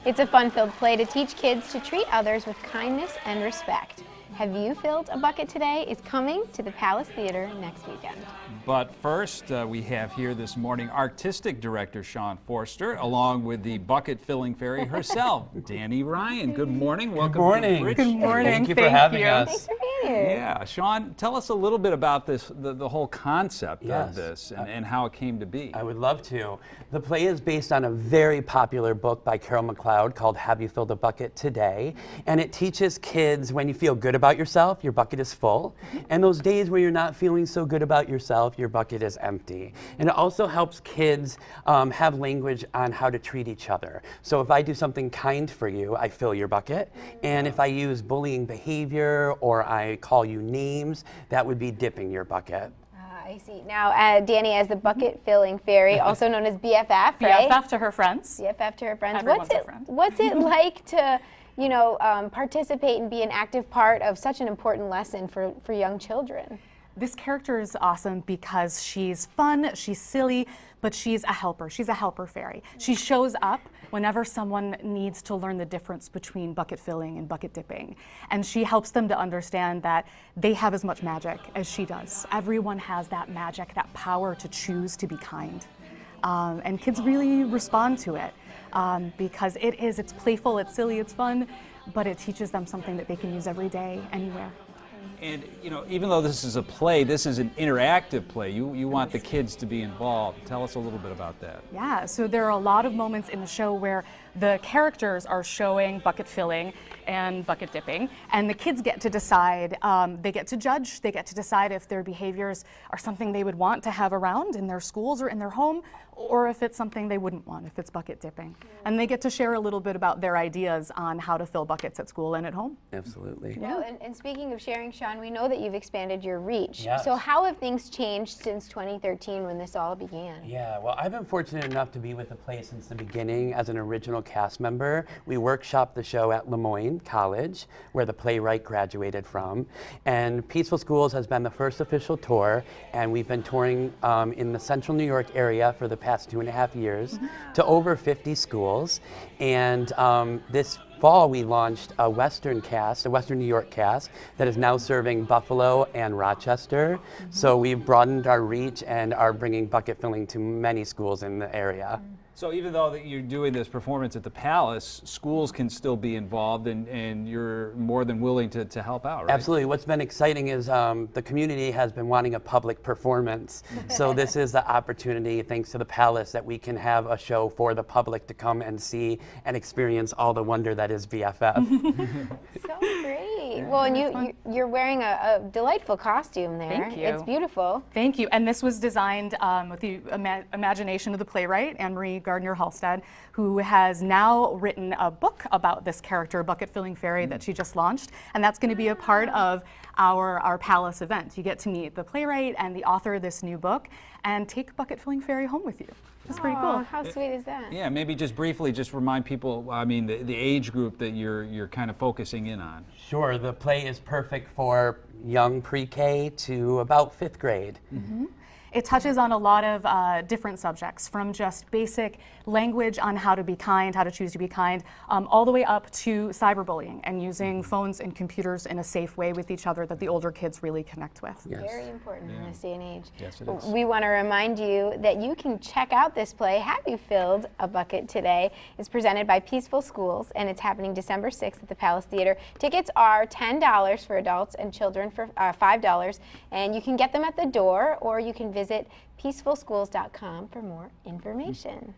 It's a fun-filled play to teach kids to treat others with kindness and respect. Have You Filled a Bucket Today is coming to the Palace Theater next weekend. But first, we have here this morning Artistic Director Sean Forster, along with the bucket-filling fairy herself, Danny Ryan. Good morning. Welcome. Good morning. To Bridge. Good morning. Thank you for having us. Thanks for being here. Yeah, Sean, tell us a little bit about this, the whole concept Yes. of this and how it came to be. I would love to. The play is based on a very popular book by Carol McLeod called Have You Filled a Bucket Today? And it teaches kids when you feel good about yourself, your bucket is full. And those days where you're not feeling so good about yourself, your bucket is empty. And it also helps kids have language on how to treat each other. So if I do something kind for you, I fill your bucket. And if I use bullying behavior or I call you names, that would be dipping your bucket. I see. Now, Danny, as the bucket-filling fairy, also known as BFF, right? BFF to her friends. BFF to her friends. Everyone's a friend. What's it like to, participate and be an active part of such an important lesson for young children? This character is awesome because she's fun, she's silly, but she's a helper. She's a helper fairy. She shows up whenever someone needs to learn the difference between bucket filling and bucket dipping. And she helps them to understand that they have as much magic as she does. Everyone has that magic, that power to choose to be kind. And kids really respond to it because it's playful, it's silly, it's fun, but it teaches them something that they can use every day, anywhere. And, even though this is a play, this is an interactive play. You want the kids to be involved. Tell us a little bit about that. Yeah, so there are a lot of moments in the show where the characters are showing bucket filling and bucket dipping, and the kids get to decide, they get to judge, they get to decide if their behaviors are something they would want to have around in their schools or in their home, or if it's something they wouldn't want, if it's bucket dipping. And they get to share a little bit about their ideas on how to fill buckets at school and at home. Absolutely. Well, and speaking of sharing, Sean, we know that you've expanded your reach. Yes. So how have things changed since 2013 when this all began? Yeah, well, I've been fortunate enough to be with the play since the beginning as an original cast member. We workshopped the show at Lemoyne College, where the playwright graduated from. And Peaceful Schools has been the first official tour, and we've been touring in the central New York area for the past 2.5 years to over 50 schools. And this fall we launched a Western New York cast that is now serving Buffalo and Rochester. So we've broadened our reach and are bringing bucket filling to many schools in the area. So even though that you're doing this performance at the Palace, schools can still be involved and you're more than willing to help out, right? Absolutely. What's been exciting is the community has been wanting a public performance. So this is the opportunity, thanks to the Palace, that we can have a show for the public to come and see and experience all the wonder that is BFF. So great. Well, and you're wearing a delightful costume there. Thank you. It's beautiful. Thank you. And this was designed with the imagination of the playwright, Anne-Marie Gardner-Halstead, who has now written a book about this character, Bucket Filling Fairy, that she just launched. And that's going to be a part of our Palace event. You get to meet the playwright and the author of this new book and take Bucket Filling Fairy home with you. That's pretty cool. How sweet is that? Yeah, maybe just briefly, just remind people, the age group that you're kind of focusing in on. Sure, the play is perfect for young pre-K to about 5th grade. Mm-hmm. It touches on a lot of different subjects, from just basic language on how to be kind, how to choose to be kind, all the way up to cyberbullying and using phones and computers in a safe way with each other that the older kids really connect with. Yes. Very important in this day and age. Yes, it is. We want to remind you that you can check out this play, Have You Filled a Bucket Today? It's presented by Peaceful Schools, and it's happening December 6th at the Palace Theater. Tickets are $10 for adults and children for $5, and you can get them at the door, or you can visit peacefulschools.com for more information.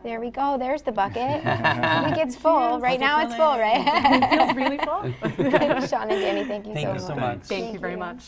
There we go. There's the bucket. I think it's full. Right now it's full, right? It feels really full. Sean and Danny, thank you so much. Thank you so much. Thank you very much.